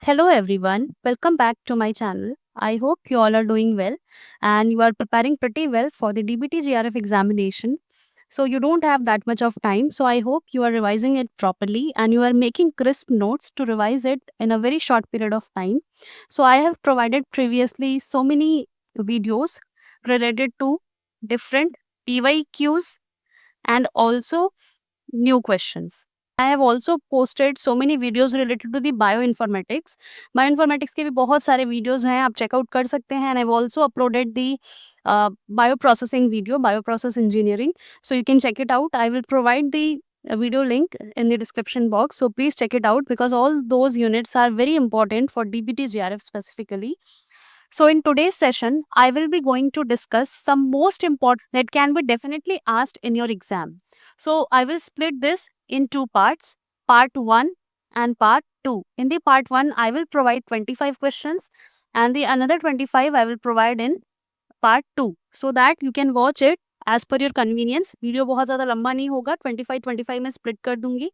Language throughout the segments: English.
Hello everyone, welcome back to my channel. I hope you all are doing well and you are preparing pretty well for the DBT GRF examination. So you don't have that much of time. So I hope you are revising it properly and you are making crisp notes to revise it in a very short period of time. So I have provided previously so many videos related to different PYQs and also new questions. I have also posted so many videos related to the bioinformatics. Bioinformatics के भी बहुत सारे videos हैं, आप checkout कर सकते हैं. And I've also uploaded the bioprocessing video, bioprocess engineering. So you can check it out. I will provide the video link in the description box. So please check it out because all those units are very important for DBT GRF specifically. So in today's session, I will be going to discuss some most important that can be definitely asked in your exam. So I will split this in two parts, part 1 and part 2. In the part 1, I will provide 25 questions and the another 25 I will provide in part 2 so that you can watch it as per your convenience. Video बहुत ज़्यादा लंबा नहीं होगा, 25 में split कर दूंगी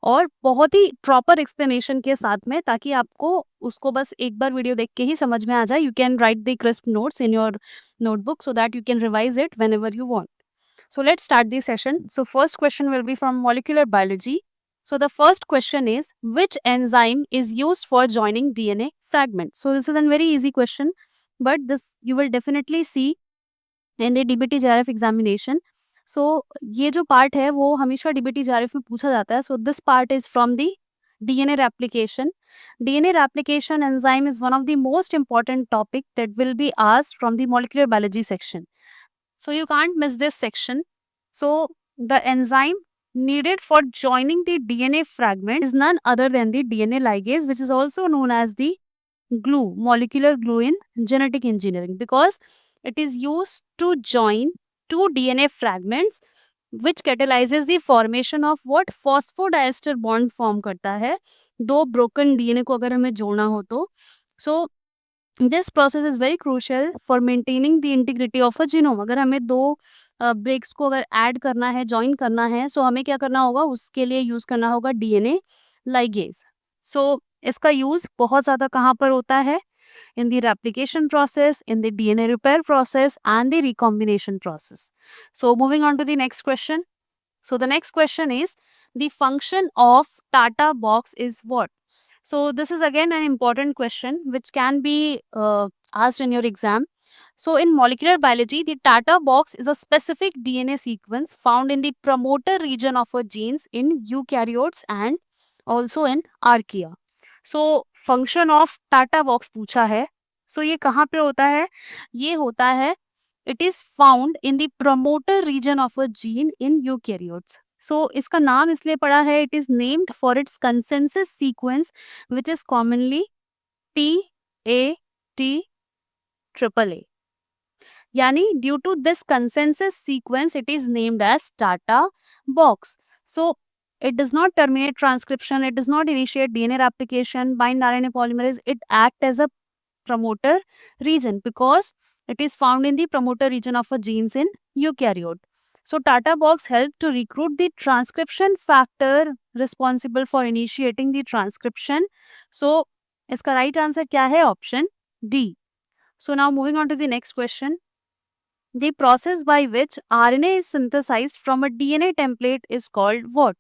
और बहुत ही प्रॉपर एक्सप्लेनेशन के साथ में, ताकि आपको उसको बस एक बार वीडियो देख के ही समझ में आ जाए. You can write the crisp notes in your notebook so that you can revise it whenever you want. So let's start the session. So first question will be from molecular biology. So the first question is, which enzyme is used for joining DNA fragments? So this is a very easy question, but this you will definitely see in the DBT GRF examination. So ये जो part है वो हमेशा DBT GRF में पूछा जाता है. So this part is from the DNA replication. DNA replication enzyme is one of the most important topic that will be asked from the molecular biology section. So you can't miss this section. So the enzyme needed for joining the DNA fragment is none other than the DNA ligase, which is also known as the glue, molecular glue in genetic engineering, because it is used to join two DNA fragments which catalyzes the formation of what phosphodiester bond form करता है दो broken DNA को अगर हमें जोड़ना हो तो. So this process is very crucial for maintaining the integrity of a genome. अगर हमें दो ब्रेक्स को अगर ऐड करना है, ज्वाइन करना है, सो हमें क्या करना होगा, उसके लिए यूज करना होगा DNA ligase. सो इसका यूज बहुत ज़्यादा कहाँ पर होता है? In the replication process, in the DNA repair process and the recombination process. So moving on to the next question. So the next question is, the function of Tata box is what? So this is again an important question which can be asked in your exam. So in molecular biology, the Tata box is a specific DNA sequence found in the promoter region of a genes in eukaryotes and also in archaea. So function of Tata box पूछा है. So ये कहाँ पे होता है? ये होता है, it is found in the promoter region of a gene in eukaryotes. So इसका नाम इसलिए पड़ा है, it is named for its consensus sequence which is commonly TAT यानी due to this consensus sequence it is named as Tata box. So it does not terminate transcription, it does not initiate DNA replication, bind RNA polymerase, it acts as a promoter region because it is found in the promoter region of a genes in eukaryote. So Tata box help to recruit the transcription factor responsible for initiating the transcription. So इसका right answer क्या है? Option D. So now moving on to the next question. The process by which RNA is synthesized from a DNA template is called what?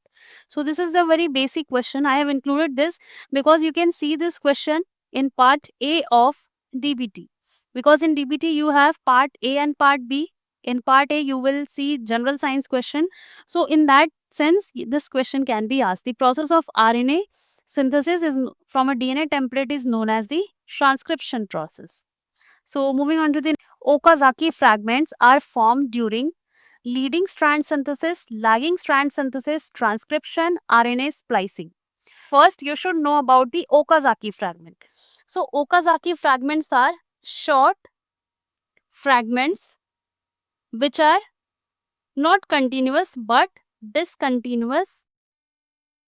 So this is the very basic question. I have included this because you can see this question in part A of DBT. Because in DBT you have part A and part B. In part A you will see general science question. So in that sense this question can be asked. The process of RNA synthesis is from a DNA template is known as the transcription process. So moving on to the Okazaki fragments are formed during leading strand synthesis, lagging strand synthesis, transcription, RNA splicing. First, you should know about the Okazaki fragment. So Okazaki fragments are short fragments which are not continuous but discontinuous,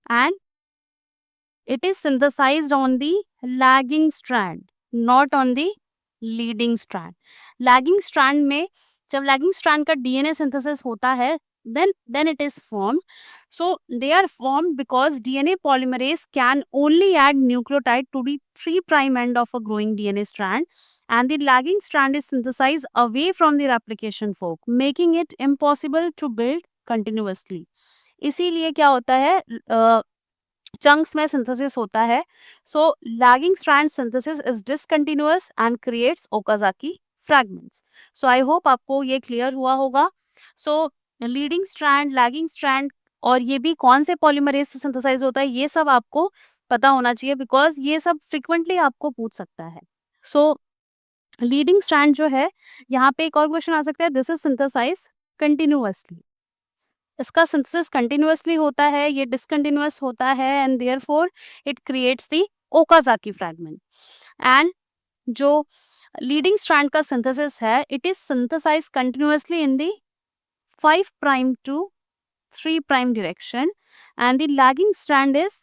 and it is synthesized on the lagging strand, not on the leading strand. Lagging strand में जब lagging strand का DNA synthesis होता है then it is formed. So they are formed because DNA polymerase can only add nucleotide to the 3' end of a growing DNA strand, and the lagging strand is synthesized away from the replication fork, making it impossible to build continuously. इसीलिए क्या होता है, chunks में synthesis होता है. So lagging strand synthesis is discontinuous and creates Okazaki fragments. So I hope आपको ये clear हुआ होगा. So leading strand, lagging strand और ये भी कौन से पॉलीमरेज से सिंथेसाइज होता है, ये सब आपको पता होना चाहिए, बिकॉज ये सब फ्रिक्वेंटली आपको पूछ सकता है. सो लीडिंग स्ट्रैंड जो है, यहाँ पे एक और क्वेश्चन आ सकता है, दिस इज सिंथेसाइज कंटिन्यूअसली. इसका सिंथेसिस कंटिन्यूअसली होता है, ये डिसकंटिन्यूअस होता है, and therefore it creates the Okazaki fragment. And जो लीडिंग स्ट्रैंड का सिंथेसिस है, it is synthesise continuously in the 5' to 3' direction, and the lagging strand is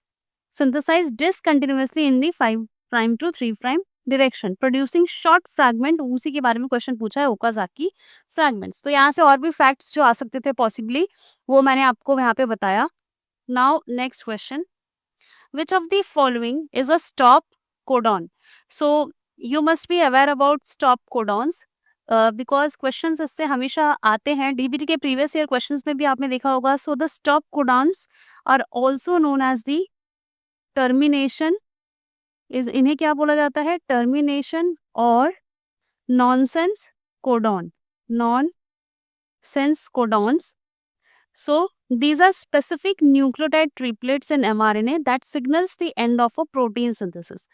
synthesized discontinuously in the 5' to 3' direction, producing short fragment. उसी के बारे में question पूछा है, Okazaki fragments. तो यहाँ से और भी फैक्ट्स जो आ सकते थे पॉसिबली, वो मैंने आपको यहाँ पे बताया. Now next question, which of the following is a stop codon? So you must be aware about stop codons, because questions इससे हमेशा आते हैं. डीबीटी के प्रीवियस ईयर क्वेश्चंस में भी आपने देखा होगा. So the stop codons are also known as the termination, इन्हें क्या बोला जाता है, टर्मिनेशन और nonsense codon, nonsense codons. So these are specific nucleotide triplets in mRNA that signals the end of a protein synthesis.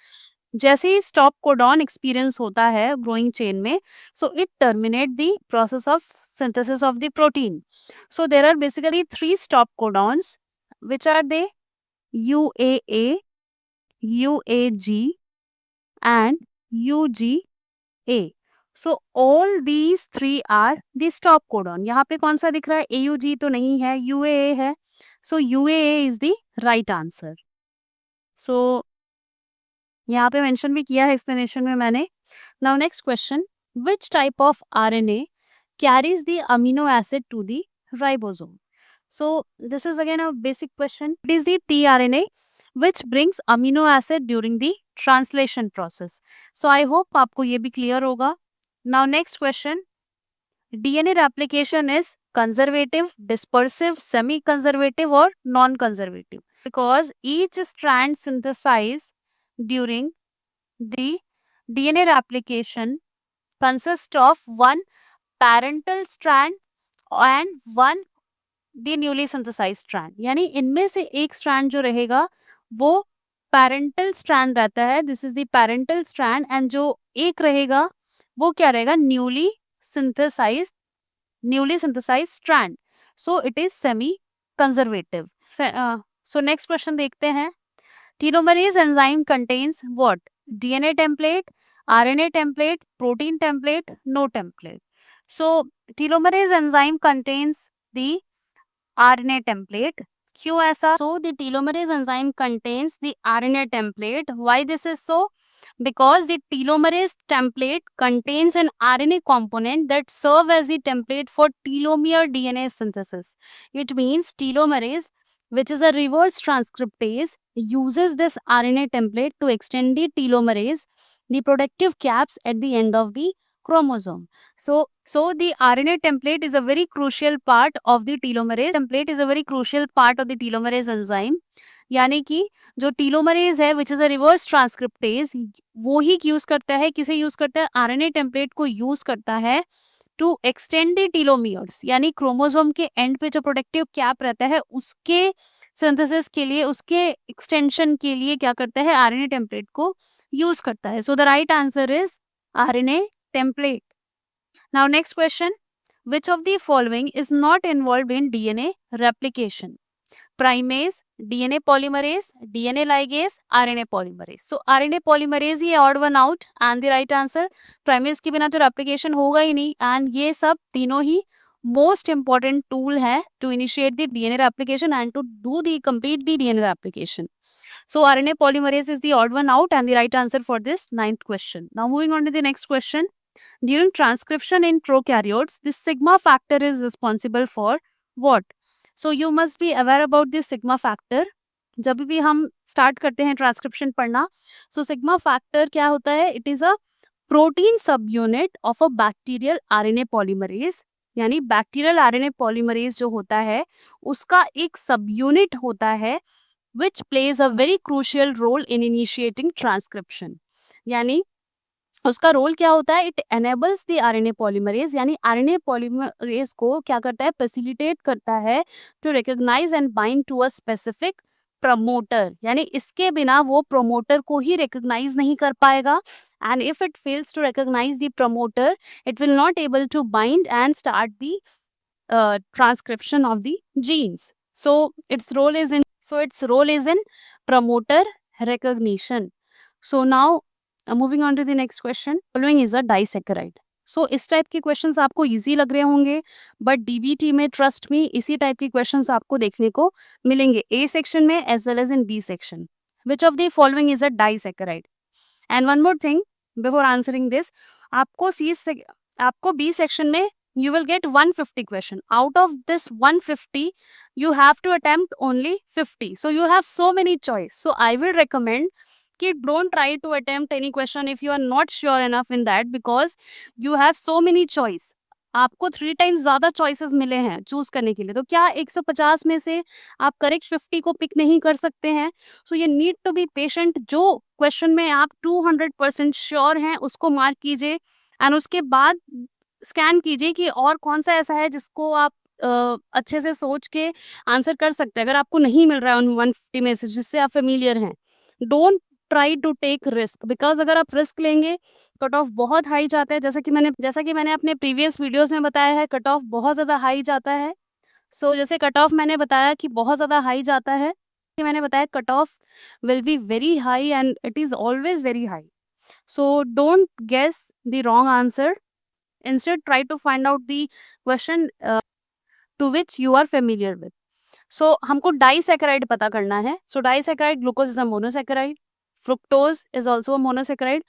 जैसे ही stop codon experience होता है growing chain में, so it terminate the process of synthesis of the protein. So there are basically 3 stop codons, which are they? UAA, UAG and UGA. So all these 3 are the stop codon. यहाँ पे कौन सा दिख रहा है, AUG तो नहीं है, UAA है. So UAA is the right answer. So यहाँ पे मेंशन भी किया है एक्सप्लेनेशन में मैंने. Now next question, which type of RNA carries the amino acid to the ribosome? So this is again a basic question. It is the tRNA which brings amino acid during the translation process. So I hope आपको ये भी clear होगा. Now next question, DNA replication is conservative, dispersive, semi-conservative or non-conservative? Because each strand synthesized during the DNA replication consists of one parental strand and one the newly synthesized strand. यानी इनमें से एक strand जो रहेगा वो parental strand रहता है, this is the parental strand, and जो एक रहेगा वो क्या रहेगा, newly synthesized strand. So it is semi-conservative. So next question देखते हैं. Telomerase enzyme contains what? DNA template, RNA template, protein template, no template. So telomerase enzyme contains the RNA template. क्यों ऐसा? So the telomerase enzyme contains the RNA template. Why this is so? Because the telomerase template contains an RNA component that serve as the template for telomere DNA synthesis. It means telomerase, which is a reverse transcriptase, uses this RNA template to extend the telomerase, the protective caps at the end of the chromosome. So the RNA template is a very crucial part of the telomerase. Template is a very crucial part of the telomerase enzyme. यानी कि जो telomerase है which is a reverse transcriptase, वो ही use करता है, किसे use करता है, आरएनए टेम्पलेट को यूज करता है टू एक्सटेंड द टीलोमियर्स, यानी क्रोमोसोम के एंड पे जो प्रोटेक्टिव कैप रहता है उसके सिंथेसिस के लिए, उसके एक्सटेंशन के लिए क्या करता है, आरएनए टेम्पलेट को यूज करता है. So the right answer is RNA template. Now next question, which of the following is not involved in DNA replication? Primase, DNA polymerase, DNA ligase, RNA polymerase. So RNA polymerase he odd one out and the right answer. Primase के बिना तो replication होगा ही नहीं, and ये सब तीनों ही most important tool है to initiate the DNA replication and to do the complete the DNA replication. So RNA polymerase is the odd one out and the right answer for this 9th question. Now moving on to the next question. During transcription in prokaryotes, this sigma factor is responsible for what? So you must be aware about this sigma factor. जब भी हम start करते हैं transcription पढ़ना, so sigma factor क्या होता है? It is a protein sub unit of a bacterial RNA polymerase, यानी बैक्टीरियल आरएनए पॉलीमरेज जो होता है उसका एक सब यूनिट होता है which plays a very crucial role in initiating transcription. यानी उसका रोल क्या होता है? It enables the RNA polymerase, यानी आरएनए पॉलीमरेज को क्या करता है? फैसिलिटेट करता है to recognise and bind to a specific promoter, यानी इसके बिना वो प्रमोटर को ही रिकॉग्नाइज नहीं कर पाएगा, and if it fails to recognise the promoter it will not able to bind and start the transcription of the genes. Its role is in promoter recognition. So now moving on to the next question. Following is a disaccharide. So इस type के questions आपको easy लग रहे होंगे, but DBT में trust me इसी type के questions आपको देखने को मिलेंगे ए सेक्शन में as well as in B section. Which of the following is a disaccharide? And one more thing before answering this, आपको बी सेक्शन में you will get 150 question. Out of this 150 you have to attempt only 50, so you have so many choice. So I will recommend कि don't try to attempt any question if you are not sure enough in that, because you have so many choice. आपको 3 times ज्यादा choices मिले हैं choose करने के लिए, तो क्या 150 में से आप करेक्ट 50 को पिक नहीं कर सकते हैं? सो ये नीड टू बी पेशेंट. जो क्वेश्चन में आप 200% श्योर हैं उसको मार्क कीजिए, एंड उसके बाद स्कैन कीजिए कि और कौन सा ऐसा है जिसको आप अच्छे से सोच के आंसर कर सकते हैं. अगर आपको नहीं मिल रहा है उन 150 में से जिससे आप फेमिलियर हैं, don't try to take risk, because अगर आप रिस्क लेंगे कट ऑफ बहुत हाई जाता है. जैसा कि मैंने अपने प्रीवियस वीडियोस में बताया है, कट ऑफ बहुत ज़्यादा हाई जाता है. सो जैसे कट ऑफ मैंने बताया कि बहुत ज़्यादा हाई जाता है, कि मैंने बताया cut off will be very high and it is always very high. So don't guess the wrong answer. Instead, try to find out the question to which you are familiar with. So हमको disaccharide पता करना है. So disaccharide, glucose is a monosaccharide, fructose is also a monosaccharide,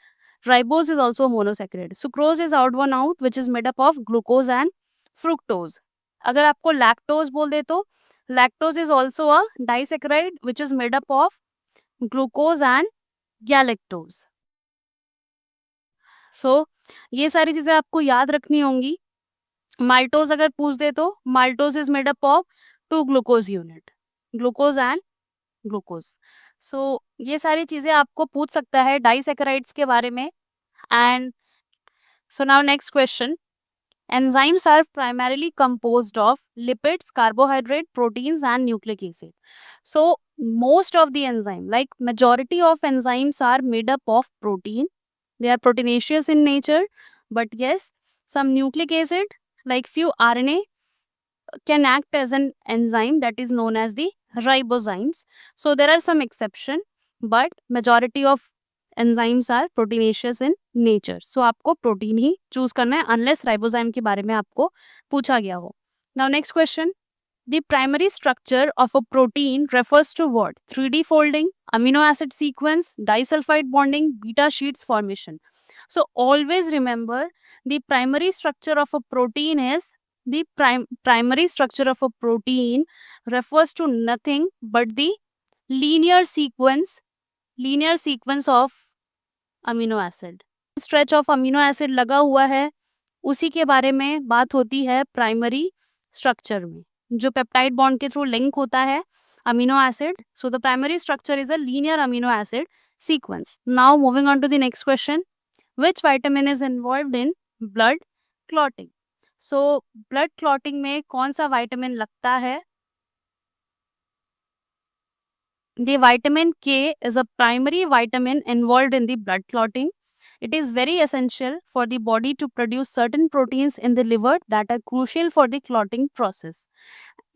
ribose is also a monosaccharide, sucrose is odd one out which is made up of glucose and fructose. अगर आपको lactose बोल दे तो lactose is also a disaccharide which is made up of glucose and galactose. सो ये सारी चीजें आपको याद रखनी होंगी. माल्टोज अगर पूछ दे तो maltose is made up of 2 glucose unit, glucose and glucose. So ये सारी चीजें आपको पूछ सकता है डाइसैकेराइड्स के बारे में. And so now next question. Enzymes are primarily composed of lipids, carbohydrate, proteins and nucleic acid. So most of the enzyme, like majority of enzymes are made up of protein. They are proteinaceous in nature, but yes, some nucleic acid like few RNA can act as an enzyme that is known as the ribozymes. So there are some exception, but majority of enzymes are proteinaceous in nature. So आपको protein ही choose करना है unless ribozyme के बारे में आपको पूछा गया हो. Now next question. The primary structure of a protein refers to what? 3D folding, amino acid sequence, disulfide bonding, beta sheets formation. So always remember the primary structure of a protein is the primary structure of a protein refers to nothing but the linear sequence of amino acid. Stretch of amino acid लगा हुआ है, उसी के बारे में बात होती है प्राइमरी स्ट्रक्चर में, जो पेप्टाइड बॉन्ड के थ्रू लिंक होता है amino acid. So the primary structure is a linear amino acid sequence. Now moving on to the next question. Which vitamin is involved in blood clotting? So blood clotting में कौन सा vitamin लगता है? The vitamin K is a primary vitamin involved in the blood clotting. It is very essential for the body to produce certain proteins in the liver that are crucial for the clotting process.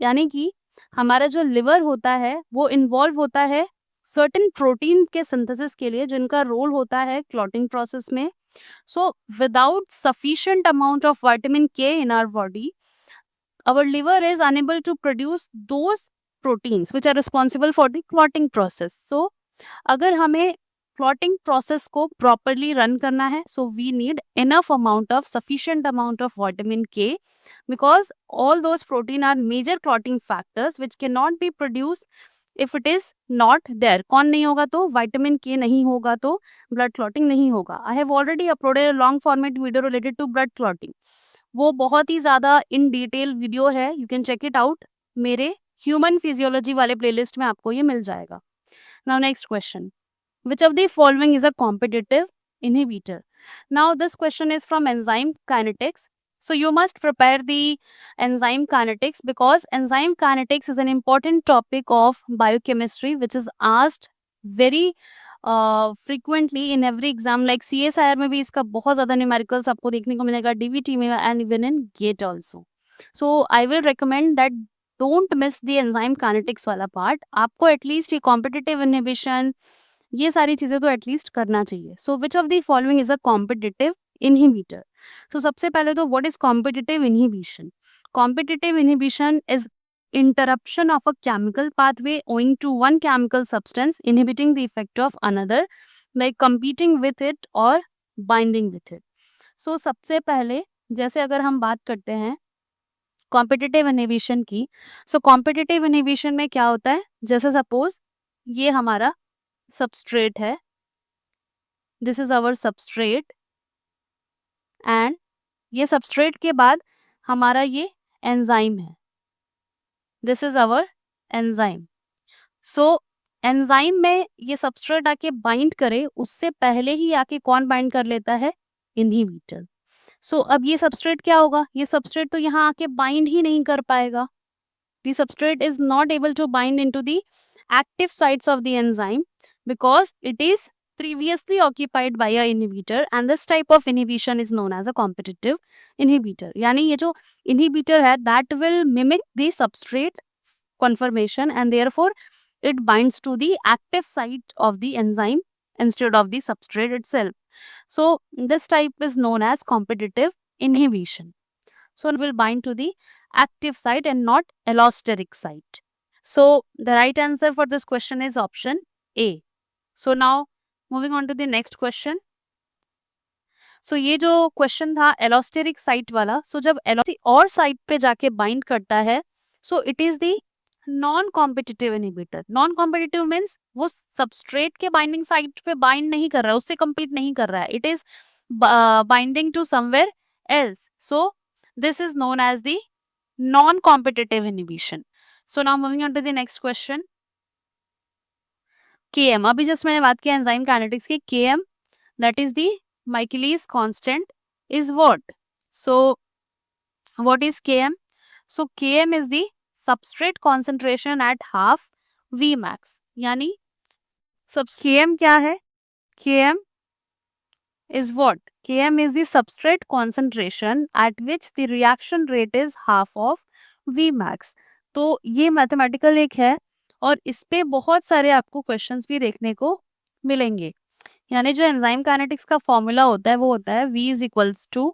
यानी कि हमारा जो liver होता है वो involve होता है certain protein के सिंथेसिस के लिए जिनका रोल होता है क्लॉटिंग प्रोसेस में. So without sufficient amount of vitamin K in our body, our liver is unable to produce those proteins which are responsible for the clotting process. So अगर हमें clotting process को properly run करना है, so we need enough amount of sufficient amount of vitamin K, because all those protein are major clotting factors which can not be produce if it is not there. कौन नहीं होगा? तो vitamin के नहीं होगा तो ब्लड क्लॉटिंग नहीं होगा. I have already uploaded a long format video related to blood clotting. वो बहुत ही ज्यादा इन डिटेल वीडियो है, you can check it out. मेरे ह्यूमन फिजियोलॉजी वाले प्लेलिस्ट में आपको ये मिल जाएगा. Now next question, which of the following is a competitive inhibitor? Now this question is from enzyme kinetics. So you must prepare the enzyme kinetics, because enzyme kinetics is an important topic of biochemistry which is asked very frequently in every exam. Like CSIR में भी इसका बहुत ज़्यादा numericals आपको देखने को मिलेगा, DVT में and even in GATE also. So I will recommend that don't miss the enzyme kinetics वाला part. आपको एटलीस्ट ये competitive inhibition ये सारी चीजें तो एटलीस्ट करना चाहिए. So which of the following is a competitive inhibitor? So सबसे पहले तो what is competitive inhibition? Competitive inhibition is interruption of a chemical pathway owing to one chemical substance inhibiting the effect of another, like competing with it or binding with it. So सबसे पहले जैसे अगर हम बात करते हैं competitive inhibition की, सो competitive inhibition में क्या होता है? जैसे सपोज ये हमारा सबस्ट्रेट है, this is our substrate, and ये सबस्ट्रेट के बाद हमारा ये एंजाइम है, this is our enzyme. So enzyme में ये सबस्ट्रेट आके बाइंड करे उससे पहले ही आके कौन बाइंड कर लेता है? इनहिबिटर. सो अब ये सबस्ट्रेट क्या होगा? ये सबस्ट्रेट तो यहाँ आके बाइंड ही नहीं कर पाएगा. The substrate is not able to bind into the active sites of the enzyme because it is previously occupied by a inhibitor, and this type of inhibition is known as a competitive inhibitor. यानी ये जो inhibitor है that will mimic the substrate conformation and therefore it binds to the active site of the enzyme instead of the substrate itself. So this type is known as competitive inhibition. So it will bind to the active site and not allosteric site. So the right answer for this question is option A. So now moving on to the next question. So ये जो question था allosteric site वाला, so जब allosteric और site पे जाके bind करता है, so it is the non-competitive inhibitor. Non-competitive means वो substrate के binding site पे bind नहीं कर रहा है, उससे compete नहीं कर रहा है. It is binding to somewhere else. So this is known as the non-competitive inhibition. So now moving on to the next question. Km, अभी जस्ट मैंने बात किया एंजाइम काइनेटिक्स की. Km, that is the Michaelis constant, is what? So what is Km? So Km is the substrate concentration at half Vmax. यानी Km क्या है? Km is what? Km is the substrate concentration at which the reaction rate is half of Vmax. तो ये mathematical एक है और इस पे बहुत सारे आपको क्वेश्चंस भी देखने को मिलेंगे. यानी जो एंजाइम काइनेटिक्स का फॉर्मूला होता है वो होता है V is equals to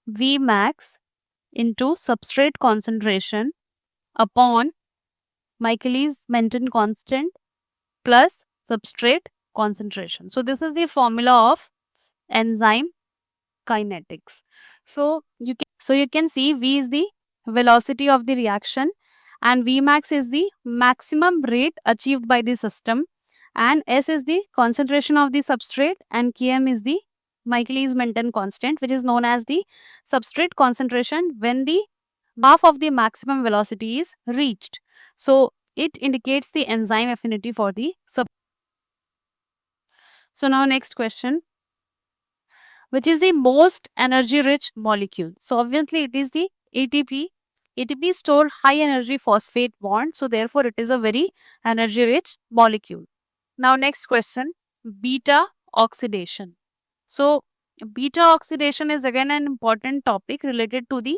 V max into substrate concentration upon Michaelis Menten constant plus substrate concentration. So this is the formula of enzyme kinetics. So you can see V is the velocity of the reaction and Vmax is the maximum rate achieved by the system, and S is the concentration of the substrate, and Km is the Michaelis Menten constant, which is known as the substrate concentration when the half of the maximum velocity is reached. So it indicates the enzyme affinity for the sub. So now next question, which is the most energy rich molecule? So obviously it is the ATP. ATP store high energy phosphate bond, so therefore it is a very energy rich molecule. Now next question, beta oxidation. So beta oxidation is again an important topic related to the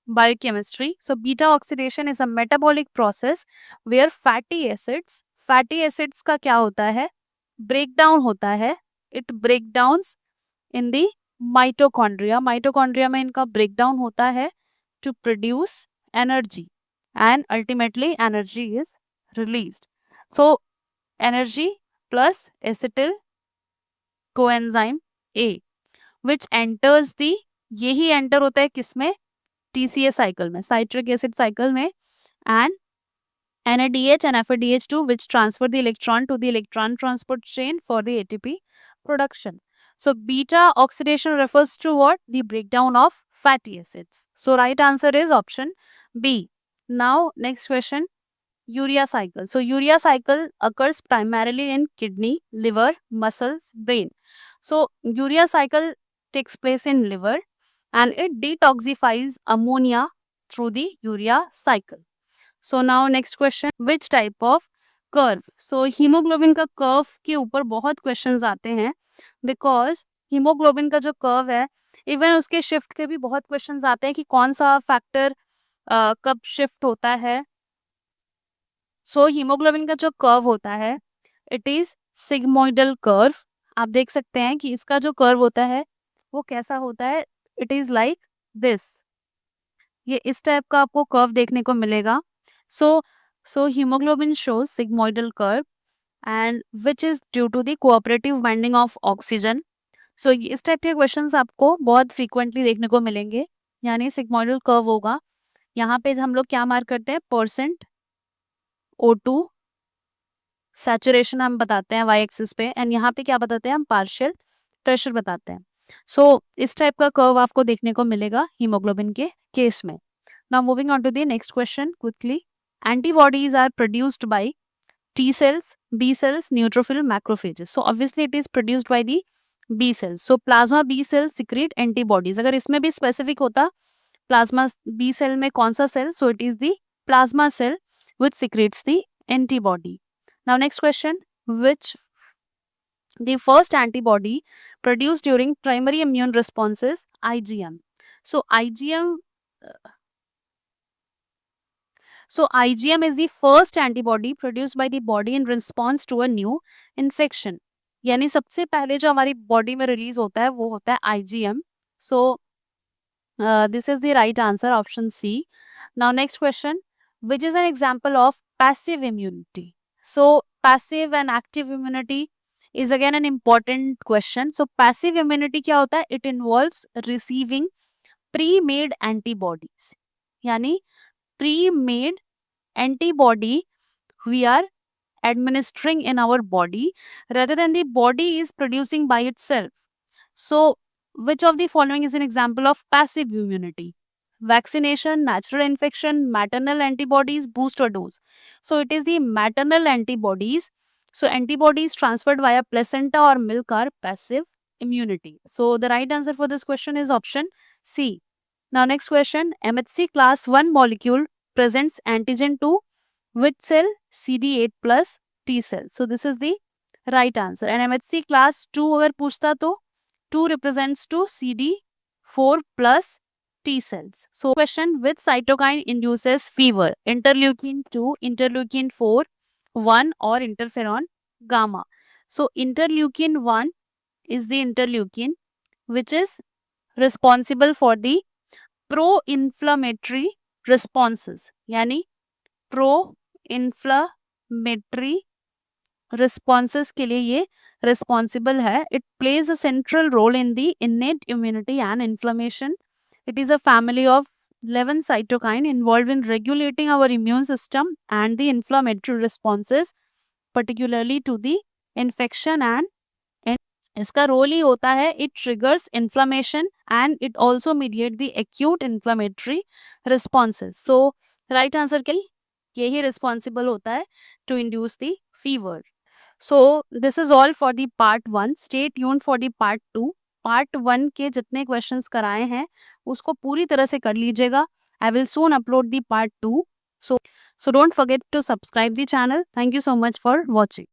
biochemistry. So beta oxidation is a metabolic process where fatty acids का क्या होता है? breakdown होता है. It breakdowns in the mitochondria. Mitochondria में इनका breakdown होता है to produce energy, and ultimately energy is released. So energy plus acetyl coenzyme A which enters the, यही एंटर होता है किसमें, TCA साइकिल में, साइट्रिक एसिड साइकिल में, and NADH and FADH2 which transfer the electron to the electron transport chain for the ATP production. So beta oxidation refers to what? The breakdown of fatty acids. So right answer is option B. Now next question, urea cycle. So urea cycle occurs primarily in kidney, liver, muscles, brain. So urea cycle takes place in liver and it detoxifies ammonia through the urea cycle. So now next question, which type of curve. So haemoglobin का curve के ऊपर बहुत questions आते हैं, because haemoglobin का जो curve है, even उसके शिफ्ट के भी बहुत क्वेश्चंस आते हैं कि कौन सा फैक्टर कब शिफ्ट होता है. सो हीमोग्लोबिन का जो कर्व होता है, इट इज सिग्मोइडल कर्व. आप देख सकते हैं कि इसका जो कर्व होता है वो कैसा होता है, इट इज लाइक दिस. ये इस टाइप का आपको कर्व देखने को मिलेगा. So hemoglobin shows sigmoidal curve and which is due to the cooperative binding of oxygen. So इस टाइप के क्वेश्चंस आपको बहुत फ्रीक्वेंटली देखने को मिलेंगे. यानी सिग्मोइडल कर्व होगा, यहाँ पे हम लोग क्या मार्क करते हैं, परसेंट O2 सैचुरेशन हम बताते हैं वाई एक्सिस पे, एंड यहाँ पे क्या बताते हैं हम, पार्शियल प्रेशर बताते हैं. सो इस टाइप का कर्व आपको देखने को मिलेगा हीमोग्लोबिन के केस में. Now moving on to the next question quickly. Antibodies are produced by T cells, B cells, neutrophil, macrophages. So obviously it is produced by the B cells. So plasma B cells secrete antibodies. अगर इसमें भी specific होता plasma B cell में कौन सा cell? So it is the plasma cell which secretes the antibody. Now next question, which the first antibody produced during primary immune response is IgM. So IgM is the first antibody produced by the body in response to a new infection. यानी सबसे पहले जो हमारी body में release होता है वो होता है IgM. So this is the right answer, option C. Now next question, which is an example of passive immunity. So passive and active immunity is again an important question. So passive immunity क्या होता है, it involves receiving pre-made antibodies. यानी pre-made antibody we are administering in our body rather than the body is producing by itself. So which of the following is an example of passive immunity? Vaccination, natural infection, maternal antibodies, booster dose. So it is the maternal antibodies. So antibodies transferred via placenta or milk are passive immunity. So the right answer for this question is option C. Now next question, MHC class 1 molecule presents antigen to which cell? CD8 plus T cell. So this is the right answer. And MHC class 2 अगर पूछता तो 2 represents to CD4 plus T cells. So question, which cytokine induces fever? Interleukin 2, interleukin 4, 1 or interferon gamma. So interleukin 1 is the interleukin which is responsible for the pro-inflammatory responses. यानी pro-inflammatory responses के लिए ये responsible है. It plays a central role in the innate immunity and inflammation. It is a family of 11 cytokine involved in regulating our immune system and the inflammatory responses, particularly to the infection and इसका role ही होता है, it triggers inflammation and it also mediate the acute inflammatory responses. So right answer के लिए यही responsible होता है to induce the fever. So this is all for the part 1. Stay tuned for the part 2. Part 1 के जितने questions कराए हैं उसको पूरी तरह से कर लीजिएगा. I will soon upload the part 2. So don't forget to subscribe the channel. Thank you so much for watching.